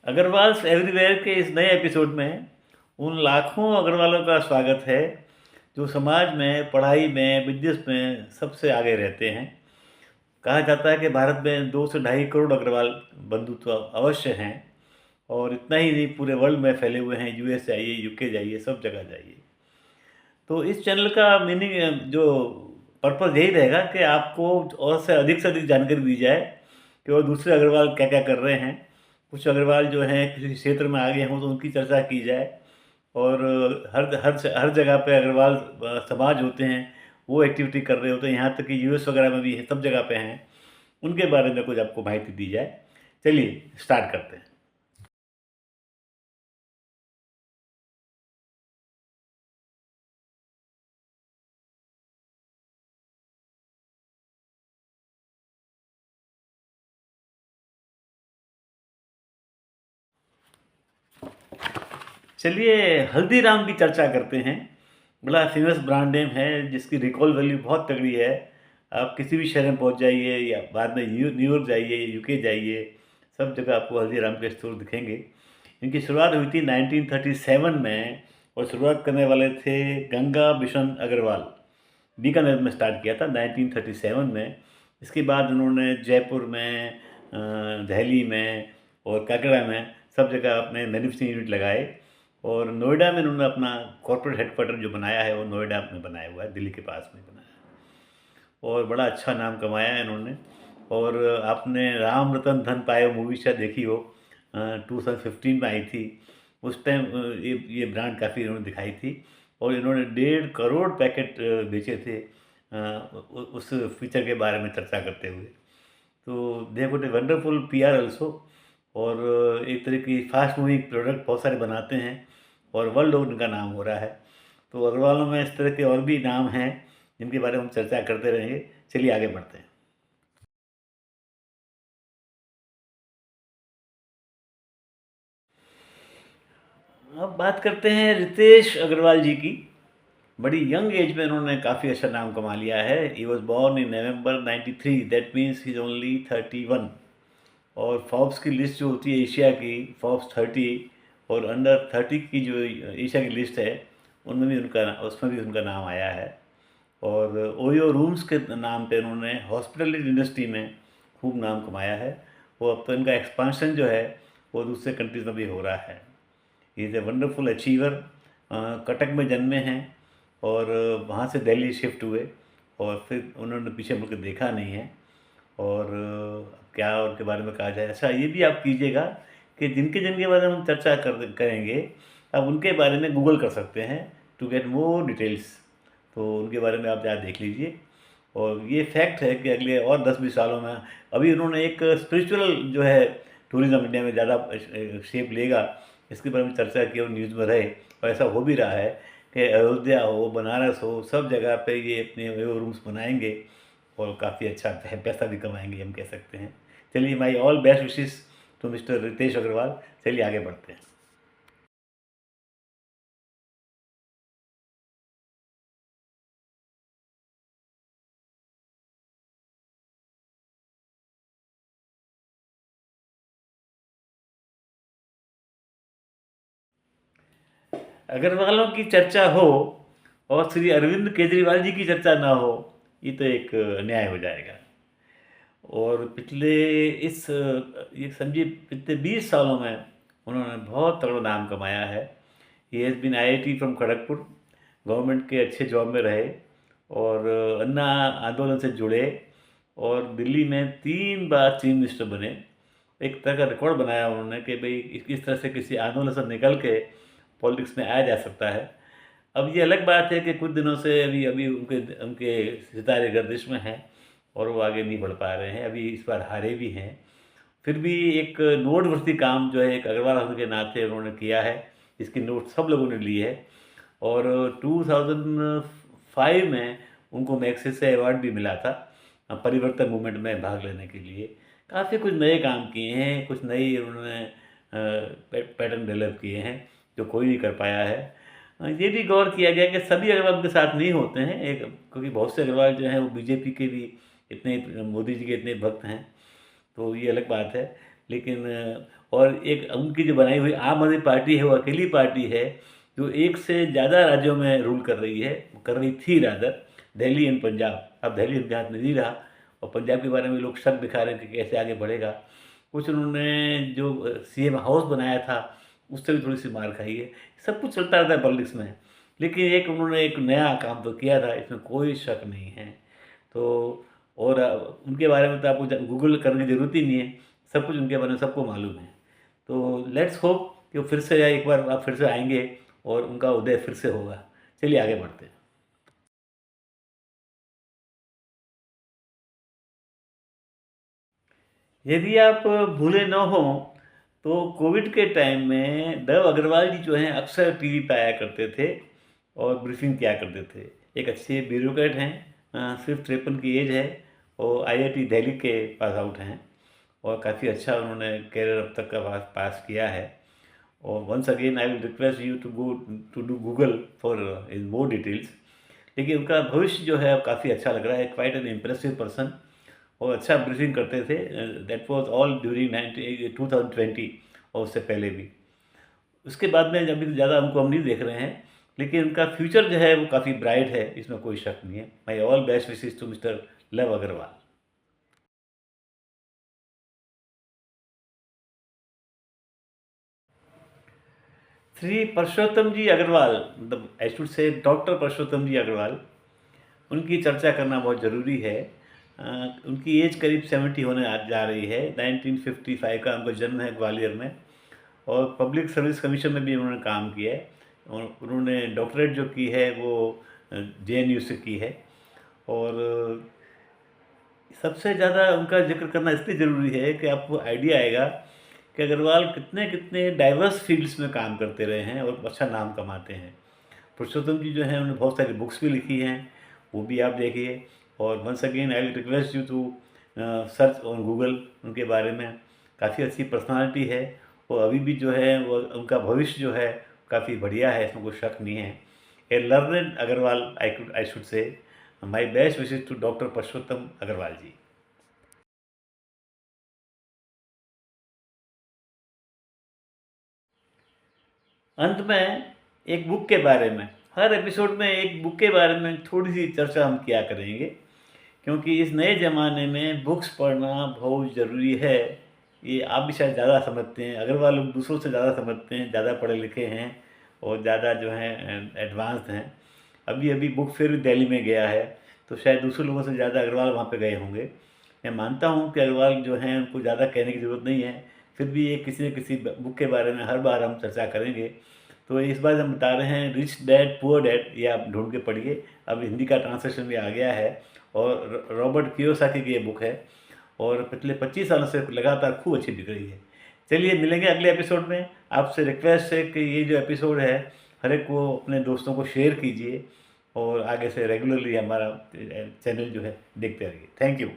Agarwals everywhere के इस नए एपिसोड में उन लाखों अग्रवालों का स्वागत है जो समाज में, पढ़ाई में, बिजनेस में सबसे आगे रहते हैं। कहा जाता है कि भारत में 2 से ढाई करोड़ अग्रवाल बंधुत्व अवश्य हैं और इतना ही नहीं, पूरे वर्ल्ड में फैले हुए हैं। यूएस जाइए, यूके जाइए, सब जगह जाइए। तो इस चैनल का मीनिंग जो पर्पज़ यही रहेगा कि आपको और से अधिक जानकारी दी जाए कि और दूसरे अग्रवाल क्या क्या कर रहे हैं। कुछ अग्रवाल जो हैं किसी क्षेत्र में आगे हों तो उनकी चर्चा की जाए। और हर जगह पे अग्रवाल समाज होते हैं, वो एक्टिविटी कर रहे होते हैं। यहाँ तक कि यूएस वगैरह में भी सब जगह पे हैं, उनके बारे में कुछ आपको माहिती दी जाए। चलिए स्टार्ट करते हैं। चलिए हल्दीराम की चर्चा करते हैं। बड़ा फेमस ब्रांड नेम है जिसकी रिकॉल वैल्यू बहुत तगड़ी है। आप किसी भी शहर में पहुंच जाइए या बाद में न्यूयॉर्क जाइए, यूके जाइए, सब जगह आपको हल्दीराम के स्टोर दिखेंगे। इनकी शुरुआत हुई थी 1937 में और शुरुआत करने वाले थे गंगा बिशन अग्रवाल। बीकानेर में स्टार्ट किया था 1937 में। इसके बाद उन्होंने जयपुर में, दिल्ली में और काकड़ा में सब जगह अपने मैन्युफैक्चरिंग यूनिट लगाए। और नोएडा में उन्होंने अपना कॉर्पोरेट हेडक्वार्टर जो बनाया है वो नोएडा में बनाया हुआ है, दिल्ली के पास में बनाया है। और बड़ा अच्छा नाम कमाया है इन्होंने। और आपने राम रतन धन पायो मूवी शायद देखी हो, 2015 में आई थी। उस टाइम ये ब्रांड काफ़ी इन्होंने दिखाई थी और इन्होंने 1.5 करोड़ पैकेट बेचे थे उस फीचर के बारे में चर्चा करते हुए। तो दे गोट ए वंडरफुल पीआर ऑल्सो। और एक तरह की फास्ट मूविंग प्रोडक्ट बहुत सारे बनाते हैं और वर्ल्ड ओवर उनका नाम हो रहा है। तो अग्रवालों में इस तरह के और भी नाम हैं जिनके बारे में हम चर्चा करते रहेंगे। चलिए आगे बढ़ते हैं। अब बात करते हैं रितेश अग्रवाल जी की। बड़ी यंग एज में इन्होंने काफ़ी अच्छा नाम कमा लिया है। He was born in November 93, that means he is only 31। और फॉर्ब्स की लिस्ट जो होती है एशिया की, फॉर्ब्स 30 और अंडर 30 की जो एशिया की लिस्ट है, उसमें भी उनका नाम आया है। और ओयो रूम्स के नाम पे उन्होंने हॉस्पिटलिटी इंडस्ट्री में खूब नाम कमाया है। वो अब तो इनका एक्सपांशन जो है वो दूसरे कंट्रीज में भी हो रहा है। He is a wonderful achiever. Cuttack में जन्मे हैं और वहाँ से दिल्ली शिफ्ट हुए और फिर उन्होंने पीछे मुड़ के देखा नहीं है। और अब क्या उनके बारे में कहा जाए। अच्छा, ये भी आप कीजिएगा कि जिनके जिनके बारे में हम चर्चा करेंगे, आप उनके बारे में गूगल कर सकते हैं टू गेट मोर डिटेल्स। तो उनके बारे में आप ज़रा देख लीजिए। और ये फैक्ट है कि अगले और 10-20 सालों में अभी उन्होंने एक स्पिरिचुअल जो है टूरिज़्म इंडिया में ज़्यादा शेप लेगा, इसके बारे में चर्चा की और न्यूज़ में रहे। और ऐसा हो भी रहा है कि अयोध्या हो, बनारस हो, सब जगह पे ये अपने रूम्स बनाएंगे और काफ़ी अच्छा पैसा भी कमाएंगे, हम कह सकते हैं। चलिए, my all best wishes to mister Ritesh Agarwal. चलिए आगे बढ़ते हैं। अग्रवालों की चर्चा हो और श्री अरविंद केजरीवाल जी की चर्चा ना हो, ये तो एक अन्याय हो जाएगा। और ये समझिए पिछले 20 सालों में उन्होंने बहुत तगड़ा नाम कमाया है। He has been IIT from Kharagpur, government के अच्छे जॉब में रहे और अन्ना आंदोलन से जुड़े और दिल्ली में 3 बार चीफ मिनिस्टर बने। एक तरह का रिकॉर्ड बनाया उन्होंने कि भाई किस तरह से किसी आंदोलन से निकल के पॉलिटिक्स में आया जा सकता है। अब ये अलग बात है कि कुछ दिनों से अभी अभी उनके उनके सितारे गर्दिश में हैं और वो आगे नहीं बढ़ पा रहे हैं। अभी इस बार हारे भी हैं। फिर भी एक नोटवर्ती काम जो है एक अग्रवाल होने के नाते उन्होंने किया है, इसकी नोट सब लोगों ने ली है। और 2005 में उनको मैग्सेसे अवार्ड भी मिला था परिवर्तन मूवमेंट में भाग लेने के लिए। काफ़ी कुछ नए काम किए हैं, कुछ नई उन्होंने पैटर्न डेवलप किए हैं जो कोई नहीं कर पाया है। ये भी गौर किया गया कि सभी अग्रवाल उनके साथ नहीं होते हैं, एक क्योंकि बहुत से अग्रवाल जो हैं वो बीजेपी के भी इतने, मोदी जी के इतने भक्त हैं। तो ये अलग बात है। लेकिन और एक उनकी जो बनाई हुई आम आदमी पार्टी है, वो अकेली पार्टी है जो एक से ज़्यादा राज्यों में रूल कर रही है, कर रही थी रादर, दिल्ली एंड पंजाब। अब दिल्ली उनके हाथ में नहीं रहा और पंजाब के बारे में लोग शक दिखा रहे थे कि कैसे आगे बढ़ेगा। कुछ उन्होंने जो सीएम हाउस बनाया था, उससे भी थोड़ी सी मार खाई है। सब कुछ चलता रहता है पॉलिटिक्स में, लेकिन एक उन्होंने एक नया काम तो किया था, इसमें कोई शक नहीं है। तो और उनके बारे में तो आपको गूगल करने की ज़रूरत ही नहीं है, सब कुछ उनके बारे में सबको मालूम है। तो लेट्स होप कि वो फिर से एक बार आप फिर से आएंगे और उनका उदय फिर से होगा। चलिए आगे बढ़ते हैं। यदि आप भूले न हो तो कोविड के टाइम में देव अग्रवाल जी जो हैं अक्सर टीवी पे आया करते थे और ब्रीफिंग किया करते थे। एक अच्छे ब्यूरोक्रेट हैं, सिर्फ 53 की एज है और आईआईटी दिल्ली के पास आउट हैं और काफ़ी अच्छा उन्होंने कैरियर अब तक का पास किया है। और once again I will request you to do Google for in more details. लेकिन उनका भविष्य जो है काफ़ी अच्छा लग रहा है, क्वाइट एन इम्प्रेसिव पर्सन और अच्छा ब्रीफिंग करते थे। दैट वाज ऑल ड्यूरिंग 2020 और उससे पहले भी। उसके बाद में अभी तो ज़्यादा उनको हम नहीं देख रहे हैं, लेकिन उनका फ्यूचर जो है वो काफ़ी ब्राइट है, इसमें कोई शक नहीं है। My all best wishes to mister Lav Agarwal. Shri Parsottam ji Agarwal, मतलब I should say doctor Parsottam ji Agarwal, उनकी चर्चा करना बहुत ज़रूरी है। उनकी एज करीब 70 होने जा रही है। 1955 का उनका जन्म है ग्वालियर में और पब्लिक सर्विस कमीशन में भी उन्होंने काम किया है और उन्होंने डॉक्टरेट जो की है वो जेएनयू से की है। और सबसे ज़्यादा उनका जिक्र करना इसलिए ज़रूरी है कि आपको आइडिया आएगा कि अग्रवाल कितने कितने डाइवर्स फील्ड्स में काम करते रहे हैं और अच्छा नाम कमाते हैं। पुरुषोत्तम जी जो हैं उन्होंने बहुत सारी बुक्स भी लिखी हैं, वो भी आप देखिए। और once again I will request you to search on Google उनके बारे में। काफ़ी अच्छी पर्सनालिटी है और अभी भी जो है वो उनका भविष्य जो है काफ़ी बढ़िया है, इसमें कोई शक नहीं है। A learned Agarwal I should say my best wishes to doctor Purushottam Agarwal ji. अंत में एक बुक के बारे में, हर एपिसोड में एक बुक के बारे में थोड़ी सी चर्चा हम किया करेंगे, क्योंकि इस नए ज़माने में बुक्स पढ़ना बहुत ज़रूरी है। ये आप भी शायद ज़्यादा समझते हैं, अग्रवाल लोग दूसरों से ज़्यादा समझते हैं, ज़्यादा पढ़े लिखे हैं और ज़्यादा जो हैं एडवांस्ड हैं। अभी अभी बुक फेयर भी दिल्ली में गया है, तो शायद दूसरे लोगों से ज़्यादा अग्रवाल वहाँ पे गए होंगे। मैं मानता हूँ कि अग्रवाल जो हैं उनको ज़्यादा कहने की ज़रूरत नहीं है, फिर भी ये किसी न किसी बुक के बारे में हर बार हम चर्चा करेंगे। तो इस बार हम बता रहे हैं रिच डैड पुअर डैड, ये आप ढूंढ के पढ़िए, अब हिंदी का ट्रांसलेशन भी आ गया है और रॉबर्ट कियोसाकी की ये बुक है और पिछले 25 सालों से लगातार खूब अच्छी बिक रही है। चलिए मिलेंगे अगले एपिसोड में। आपसे रिक्वेस्ट है कि ये जो एपिसोड है हर एक को अपने दोस्तों को शेयर कीजिए और आगे से रेगुलरली हमारा चैनल जो है देखते रहिए। Thank you.